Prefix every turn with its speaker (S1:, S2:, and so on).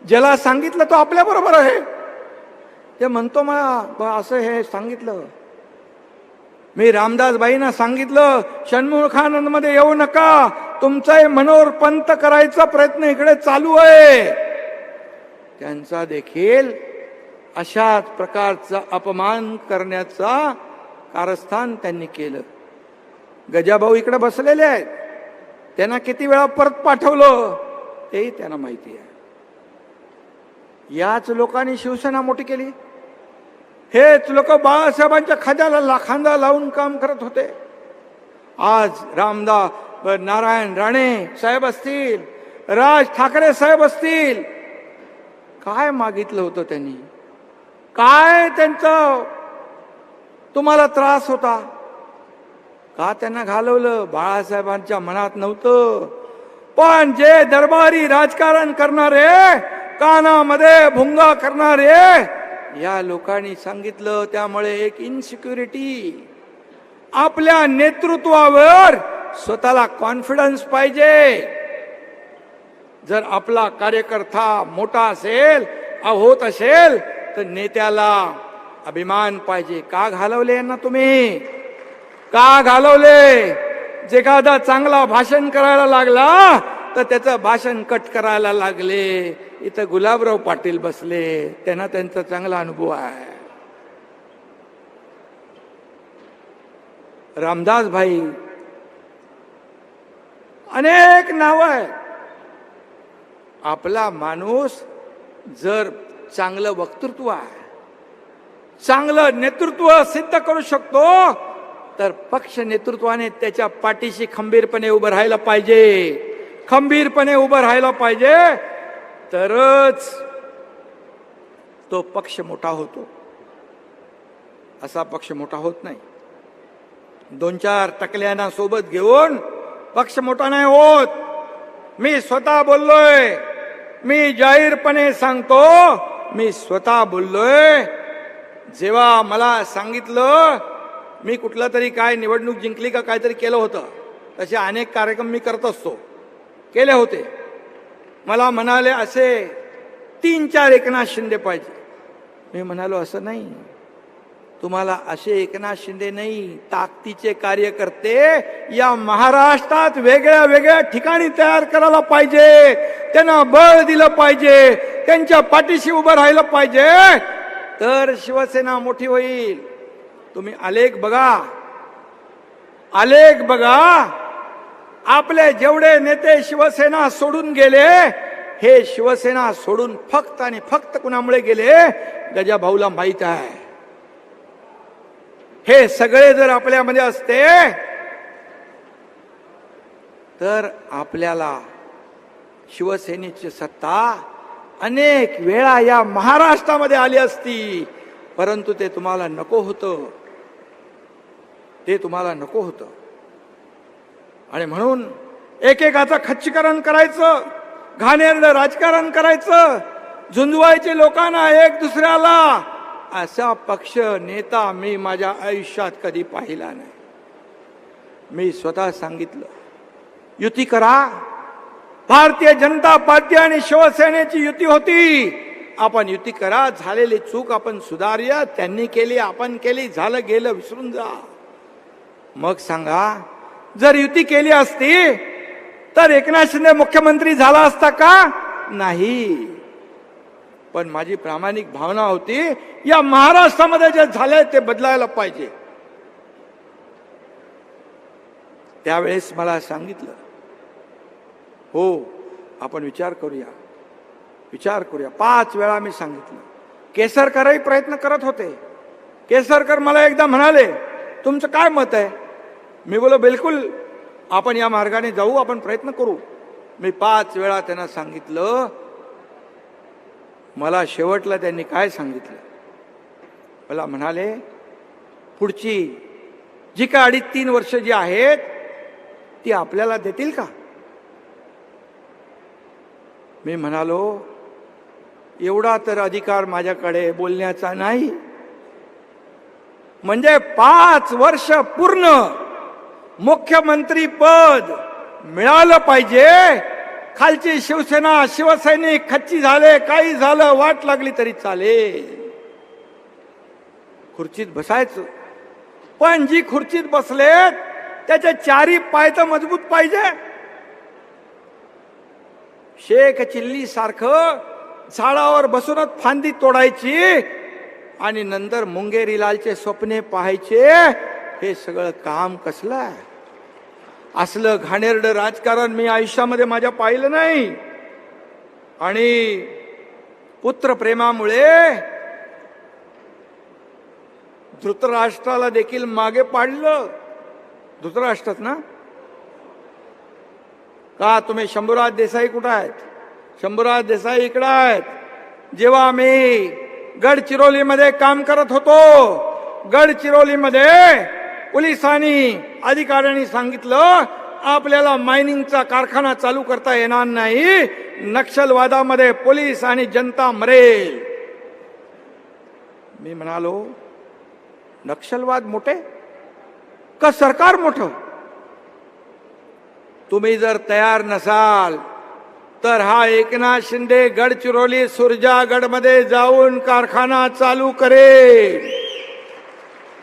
S1: ज्याला सांगितलं तो आपल्या बरोबर आहे. ते म्हणतो मला असं हे सांगितलं. मी रामदासबाईंना सांगितलं षण्मुखानंदमध्ये येऊ नका, तुमचा मनोहर पंत करायचा प्रयत्न इकडे चालू आहे. त्यांचा देखील अशाच प्रकारचा अपमान करण्याचा कारस्थान त्यांनी केलं. गजाभाऊ इकडे बसलेले आहेत, त्यांना किती वेळा परत पाठवलं तेही त्यांना माहिती आहे. याच लोकांनी शिवसेना मोठी केली. हेच लोक बाळासाहेबांच्या खांदा लावून काम करत होते. आज रामदास नारायण राणे साहेब असतील, राज ठाकरे साहेब असतील, काय मागितलं होतं त्यांनी? काय त्यांचं तुम्हाला त्रास होता? का त्यांना घालवलं? बाळासाहेबांच्या मनात नव्हतं. पण जे दरबारी राजकारण करणारे, कानामध्ये भुंगा करणारे या लोकांनी सांगितलं. त्यामुळे एक इनसिक्युरिटी, आपल्या नेतृत्वावर स्वतःला कॉन्फिडन्स पाहिजे. जर आपला कार्यकर्ता मोठा असेल, होत असेल, तर नेत्याला अभिमान पाहिजे. का घालवले यांना तुम्ही? का घालवले? जे एखादा चांगला भाषण करायला लागला तर त्याचं भाषण कट करायला लागले. इथं गुलाबराव पाटील बसले, त्यांना त्यांचा चांगला अनुभव आहे. रामदास भाई, अनेक नाव आहेत. आपला माणूस जर चांगलं वक्तृत्व आहे, चांगलं नेतृत्व सिद्ध करू शकतो, तर पक्ष नेतृत्वाने त्याच्या पाठीशी खंबीरपणे उभं राहायला पाहिजे. खंबीरपणे उभं राहायला पाहिजे, तरच तो पक्ष मोठा होतो. असा पक्ष मोठा होत नाही. 2-4 टकल्यांना सोबत घेऊन पक्ष मोठा नाही होत. मी स्वतः बोललोय, मी जाहीरपणे सांगतो, मी स्वतः बोललोय. जेव्हा मला सांगितलं मी कुठला तरी काय निवडणूक जिंकली का काहीतरी केलं होतं, तसे अनेक कार्यक्रम मी करत असतो, केले होते. मला म्हणाले असे 3-4 एकनाथ शिंदे पाहिजे. मी म्हणालो असं नाही, तुम्हाला असे एकनाथ शिंदे नाही, ताकदीचे कार्यकर्ते या महाराष्ट्रात वेगळ्या वेगळ्या ठिकाणी तयार करायला पाहिजे. त्यांना बळ दिलं पाहिजे, त्यांच्या पाठीशी उभं राहिलं पाहिजे, तर शिवसेना मोठी होईल. तुम्ही आलेख बघा, आलेख बघा. आपले जेवढे नेते शिवसेना सोडून गेले, हे शिवसेना सोडून फक्त आणि फक्त कुणामुळे गेले? गजाभाऊला माहित आहे. हे सगळे जर आपल्यामध्ये असते तर आपल्याला शिवसेनेची सत्ता अनेक वेळा या महाराष्ट्रामध्ये आली असती. परंतु ते तुम्हाला नको होतं, ते तुम्हाला नको होतं. आणि म्हणून एकेकाचं खच्चीकरण करायचं, घाणेरडं राजकारण करायचं, झुंजवायचे लोकांना एक दुसऱ्याला. असा पक्ष नेता मी माझ्या आयुष्यात कधी पाहिला नाही. मी स्वतः सांगितलं, युती करा. भारतीय जनता पार्टी आणि शिवसेनेची युती होती. आपण युती करा, झालेली चूक आपण सुधारूया. त्यांनी केली, आपण केली, झालं गेलं, विसरून जा. मग सांगा, जर युती केली असती तर एकनाथ शिंदे मुख्यमंत्री झाला असता का? नाही. पण माझी प्रामाणिक भावना होती, या महाराष्ट्रामध्ये जे झालंय ते बदलायला पाहिजे. त्यावेळेस मला सांगितलं, हो आपण विचार करूया, विचार करूया. 5 वेळा मी सांगितलं. केसरकरही प्रयत्न करत होते. केसरकर मला एकदा म्हणाले, तुमचं काय मत आहे? मी बोलो, बिलकुल आपण या मार्गाने जाऊ, आपण प्रयत्न करू. मी 5 वेळा त्यांना सांगितलं. मला शेवटला त्यांनी काय सांगितलं? मला म्हणाले, पुढची जी काय 2.5-3 वर्ष जी आहेत ती आपल्याला देतील का? मी म्हणालो, एवढा तर अधिकार माझ्याकडे बोलण्याचा नाही. म्हणजे 5 वर्ष पूर्ण मुख्यमंत्री पद मिळालं पाहिजे, खालची शिवसेना शिवसैनिक खच्ची झाले, काही झालं, वाट लागली तरी चालेल, खुर्चीत बसायचं. पण जी खुर्चीत बसलेत त्याचे चारी पाय तर मजबूत पाहिजे. शेख चिल्ली सारखं झाडावर बसूनच फांदी तोडायची आणि नंतर मुंगेरीलालचे स्वप्ने पाहायचे, हे सगळं काम कसलं आहे? असलं घाणेरडं राजकारण मी आयुष्यामध्ये माझ्या पाहिलं नाही. आणि पुत्रप्रेमामुळे धृतराष्ट्राला देखील मागे पाडलं. धृतराष्ट्रात ना का तुम्ही शंभूराज देसाई कुठं आहेत? शंभूराज देसाई इकडं आहेत. जेव्हा मी गडचिरोलीमध्ये काम करत होतो, गडचिरोलीमध्ये पोलिसांनी अधिकाऱ्यांनी सांगितलं आपल्याला मायनिंगचा कारखाना चालू करता येणार नाही, नक्षलवादामध्ये पोलीस आणि जनता मरेल. मी म्हणालो नक्षलवाद मोठे का सरकार मोठं? तुम्ही जर तयार नसाल तर हा एकनाथ शिंदे गडचिरोली सुरजागडमध्ये जाऊन कारखाना चालू करेल.